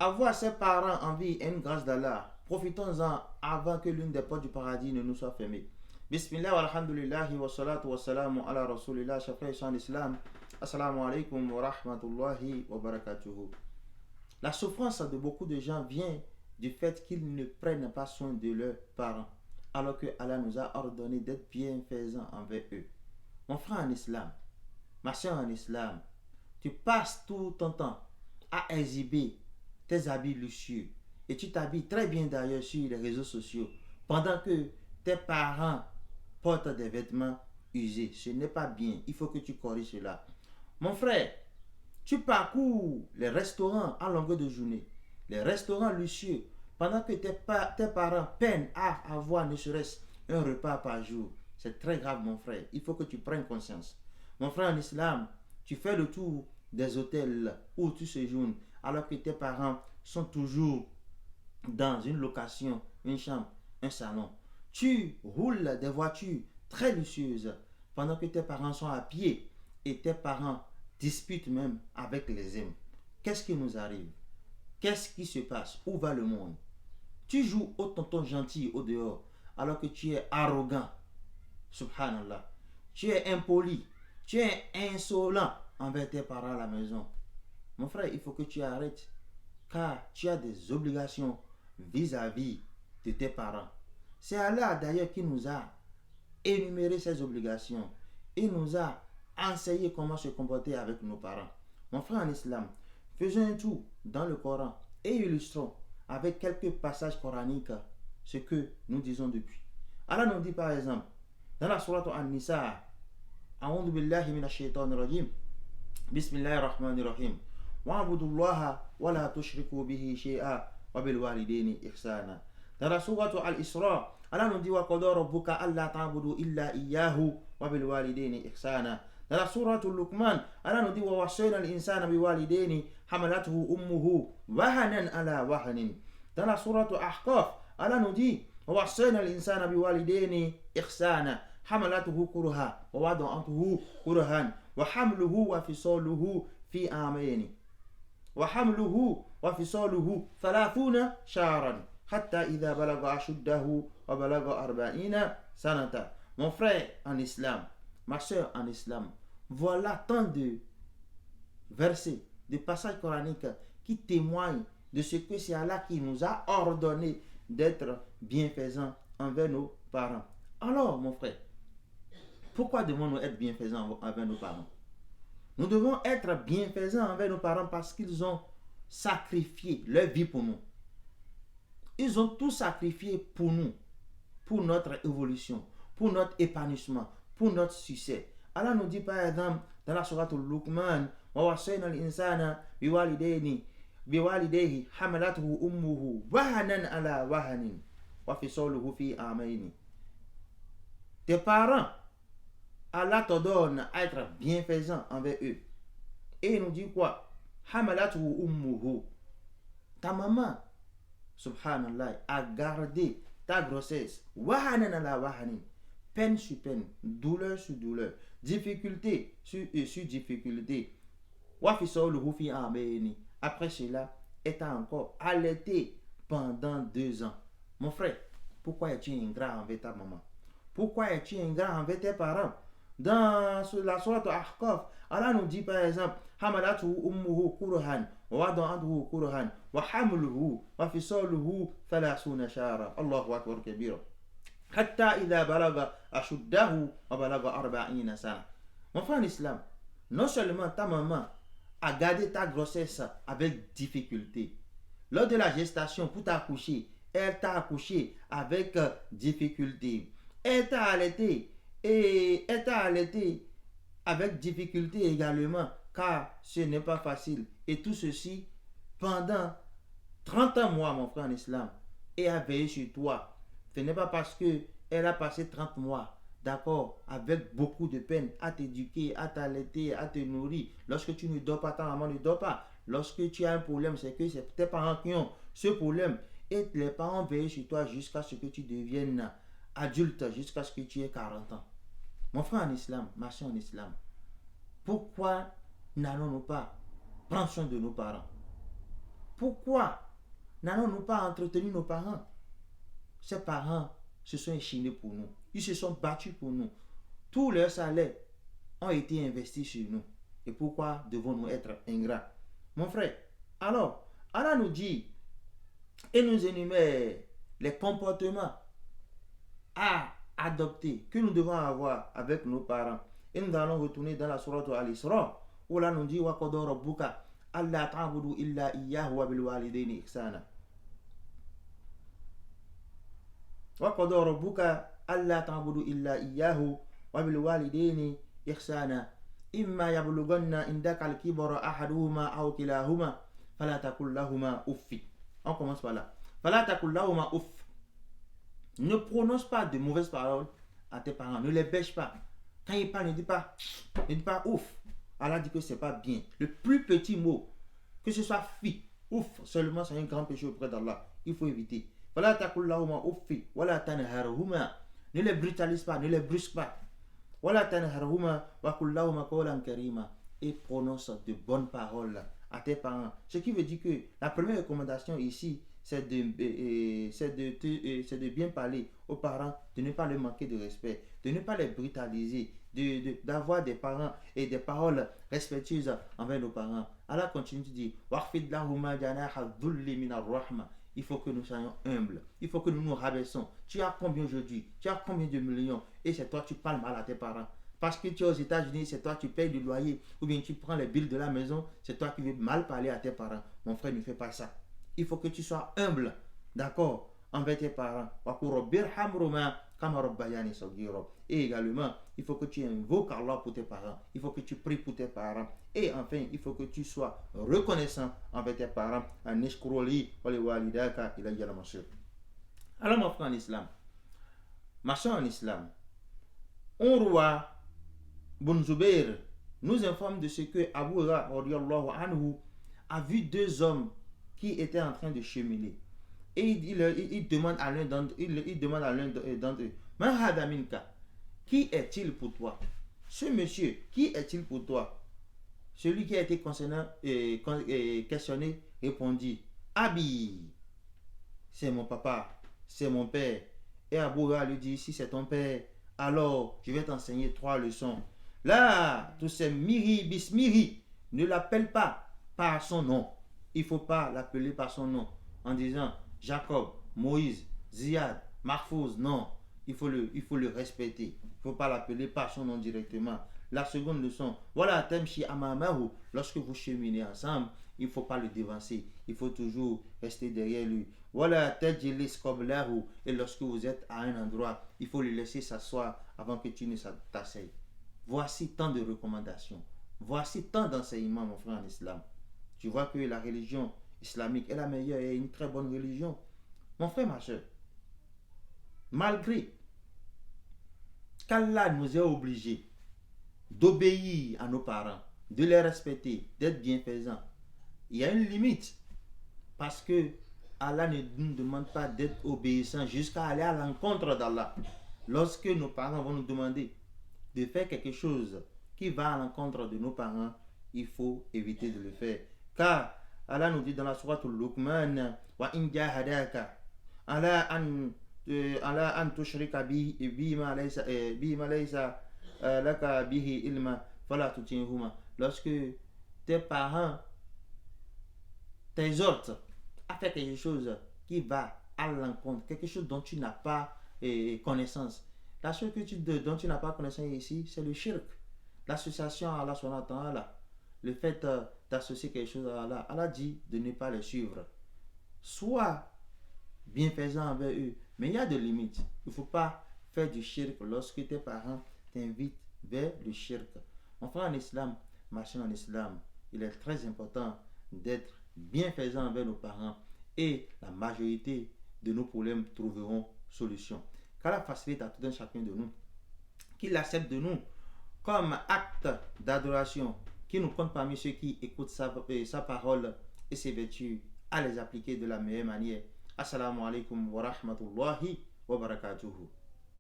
Avoir ses parents en vie est une grâce d'Allah. Profitons-en avant que l'une des portes du paradis ne nous soit fermée. Bismillah wa alhamdulillahi wa salatu wa salamu ala rasulillah, chers frères en islam. Assalamu alaikum wa rahmatullahi wa barakatuhu. La souffrance de beaucoup de gens vient du fait qu'ils ne prennent pas soin de leurs parents, alors que Allah nous a ordonné d'être bienfaisants envers eux. Mon frère en islam, ma soeur en islam, tu passes tout ton temps à exhiber tes habits luxueux et tu t'habilles très bien d'ailleurs sur les réseaux sociaux pendant que tes parents portent des vêtements usés. Ce n'est pas bien, il faut que tu corriges cela. Mon frère, tu parcours les restaurants à longueur de journée, les restaurants luxueux, pendant que tes parents peinent à avoir ne serait-ce un repas par jour. C'est très grave, mon frère. Il faut que tu prennes conscience. Mon frère en islam, tu fais le tour des hôtels où tu séjournes, alors que tes parents sont toujours dans une location, une chambre, un salon. Tu roules des voitures très luxueuses, pendant que tes parents sont à pied et tes parents disputent même avec les hommes. Qu'est-ce qui nous arrive? Qu'est-ce qui se passe? Où va le monde? Tu joues au tonton gentil au dehors, alors que tu es arrogant. Subhanallah. Tu es impoli. Tu es insolent envers tes parents à la maison. Mon frère, il faut que tu arrêtes, car tu as des obligations vis-à-vis de tes parents. C'est Allah d'ailleurs qui nous a énuméré ces obligations. Il nous a enseigné comment se comporter avec nos parents. Mon frère en islam, faisons un tour dans le Coran et illustrons avec quelques passages coraniques ce que nous disons depuis. Allah nous dit par exemple, dans la sourate An-Nisa, A'udhu billahi minash shaitanir rajim, Bismillahir rahmanir rahim, Wa'budullaha wa la tushriku bihi shay'a wa bil walidaini ihsana. Dans la sourate Al-Isra, Allah nous dit wa qada rabbuka alla ta'budu illa iyyahu wa bil walidaini ihsana. Dans la sourate Luqman, Allah nous dit wa wassayna al-insana bi walidaini hamalathu ummuhu wahanan ala wahanin. Dans la sourate Ahqaf, Allah nous dit wa wassayna al-insana bi walidaini ihsana hamalatuhu kurha wa wada'atuhu kurhan wa hamluhu wa fisaluhu fi amaini wa hamluhu wa fisaluhu 30 shahran hatta idha balagha ashuddahu wa balagha 40 sanata. Mon frère en islam, ma soeur en islam, voilà tant de versets, de passages coraniques qui témoignent de ce que c'est Allah qui nous a ordonné d'être bienfaisants envers nos parents. Alors, mon frère, pourquoi devons-nous être bienfaisants envers nos parents? Nous devons être bienfaisants envers nos parents parce qu'ils ont sacrifié leur vie pour nous. Ils ont tout sacrifié pour nous, pour notre évolution, pour notre épanouissement, pour notre succès. Allah nous dit par exemple dans la sourate Luqman, wa wasayna al-insana biwalidayhi hamalathu ummuhu wahanan ala wahanin wa fisaluhu fi amaini. Tes parents, Allah te donne à être bienfaisant envers eux. Et il nous dit quoi? Hamalathu ummuhu. Ta maman, subhanallah, a gardé ta grossesse. Wahanan ala wahanin. Peine sur peine, douleur sur douleur, difficulté sur difficulté. Après cela, elle t'a encore allaité pendant 2 ans. Mon frère, pourquoi es-tu ingrat envers ta maman? Pourquoi es-tu ingrat envers tes parents? Dans la sourate Ahqaf, Allah nous dit par exemple, Hamalatu ummuhu kurhan, wa wada'atuhu kurhan, wa hamluhu, wa fisaluhu 30 shahra. Allahu akbar kabira. Hatta idha balaga ashuddahu wa balaga 40 sana. Mon frère en islam, non seulement ta maman a gardé ta grossesse avec difficulté, lors de la gestation pour t'accoucher, elle t'a accouché avec difficulté. Elle t'a allaité et elle t'a allaité avec difficulté également, car ce n'est pas facile. Et tout ceci pendant 30 mois, mon frère en islam, et a veillé sur toi. Ce n'est pas parce qu'elle a passé 30 mois, d'accord, avec beaucoup de peine, à t'éduquer, à t'allaiter, à te nourrir. Lorsque tu ne dors pas, ta maman ne dort pas. Lorsque tu as un problème, c'est que c'est tes parents qui ont ce problème. Et les parents veillent sur toi jusqu'à ce que tu deviennes adulte, jusqu'à ce que tu aies 40 ans. Mon frère en islam, ma soeur en islam, pourquoi n'allons-nous pas prendre soin de nos parents? Pourquoi n'allons-nous pas entretenir nos parents? Ces parents se sont échinés pour nous. Ils se sont battus pour nous. Tous leurs salaires ont été investis sur nous. Et pourquoi devons-nous être ingrats? Mon frère, alors, Allah nous dit et nous énumère les comportements à adopter, que nous devons avoir avec nos parents. Et nous allons retourner dans la sourate Al-Isra, où là nous dit wa qada rabbuka alla ta'budu illa iyyahu wa bil walidayni ihsana. Wa qada rabbuka alla ta'budu illa iyyahu wa bil walidayni ihsana. Imma yablughanna indaka al-kibara ahaduhuma aw kilahuma fala taqul lahumā uff. On commence par là. Fala taqul lahumā uff. Ne prononce pas de mauvaises paroles à tes parents. Ne les bêche pas. Quand ils parlent, ne dis pas ouf. Allah dit que ce n'est pas bien. Le plus petit mot, que ce soit fi, ouf, seulement c'est un grand péché auprès d'Allah. Il faut éviter. Voilà taqul lahuma uffi, wala tanharhuma. Ne les brutalise pas, ne les brusque pas. Wala tanharhuma wa qul lahuma qawlan karima. Et prononce de bonnes paroles à tes parents. Ce qui veut dire que la première recommandation ici, c'est de bien parler aux parents, de ne pas leur manquer de respect, de ne pas les brutaliser, d'avoir des parents et des paroles respectueuses envers nos parents. Allah continue de dire il faut que nous soyons humbles, il faut que nous nous rabaissons. Tu as combien aujourd'hui? Tu as combien de millions? Et c'est toi tu parles mal à tes parents. Parce que tu es aux États-Unis, c'est toi qui payes le loyer, ou bien tu prends les billes de la maison, c'est toi qui veux mal parler à tes parents. Mon frère, ne fais pas ça. Il faut que tu sois humble, d'accord, envers tes parents. Et également, il faut que tu invoques Allah pour tes parents. Il faut que tu pries pour tes parents. Et enfin, il faut que tu sois reconnaissant envers tes parents. Alors, mon frère en islam, ma soeur en islam, Urwa bin Zubair nous informe de ce que Abu Huraira anhu a vu deux hommes qui étaient en train de cheminer. Et il demande à l'un d'entre eux, Man hada minka, qui est-il pour toi? Ce monsieur, qui est-il pour toi? Celui qui a été questionné répondit, Abi, c'est mon papa, c'est mon père. Et Abu Huraira lui dit, si c'est ton père, alors je vais t'enseigner 3 leçons. Là, tous ces miri bismiri, ne l'appelle pas par son nom. Il ne faut pas l'appeler par son nom en disant Jacob, Moïse, Ziad, Mahfouz. Non, il faut le respecter. Il ne faut pas l'appeler par son nom directement. La seconde leçon, voilà, temshi amamahu. Lorsque vous cheminez ensemble, il ne faut pas le devancer. Il faut toujours rester derrière lui. Voilà, tajlis qablahu. Et lorsque vous êtes à un endroit, il faut le laisser s'asseoir avant que tu ne t'asseyes. Voici tant de recommandations. Voici tant d'enseignements, mon frère en islam. Tu vois que la religion islamique est la meilleure et une très bonne religion. Mon frère, ma soeur, malgré qu'Allah nous ait obligés d'obéir à nos parents, de les respecter, d'être bienfaisants, il y a une limite. Parce que Allah ne nous demande pas d'être obéissants jusqu'à aller à l'encontre d'Allah. Lorsque nos parents vont nous demander de faire quelque chose qui va à l'encontre de nos parents, il faut éviter de le faire. Car Allah nous dit dans la sourate Luqman, wa in jahadaka ala an tushrika bi ma laysa laka bihi ilma fala tuti'huma. Lorsque tes parents t'exhortent à faire quelque chose qui va à l'encontre, quelque chose dont tu n'as pas connaissance. La chose dont tu n'as pas connaissance ici, c'est le shirk. L'association à Allah subhanahu wa ta'ala. Le fait d'associer quelque chose à Allah. Allah dit de ne pas les suivre. Sois bienfaisant envers eux. Mais il y a des limites. Il ne faut pas faire du shirk lorsque tes parents t'invitent vers le shirk. Enfin en islam, machin en islam, il est très important d'être bienfaisant envers nos parents. Et la majorité de nos problèmes trouveront solution. Qu'Allah facilite à tout un chacun de nous, qu'il accepte de nous comme acte d'adoration, qui nous compte parmi ceux qui écoutent sa parole et ses vertus à les appliquer de la meilleure manière. Assalamu alaikum wa rahmatullahi wa barakatuhu.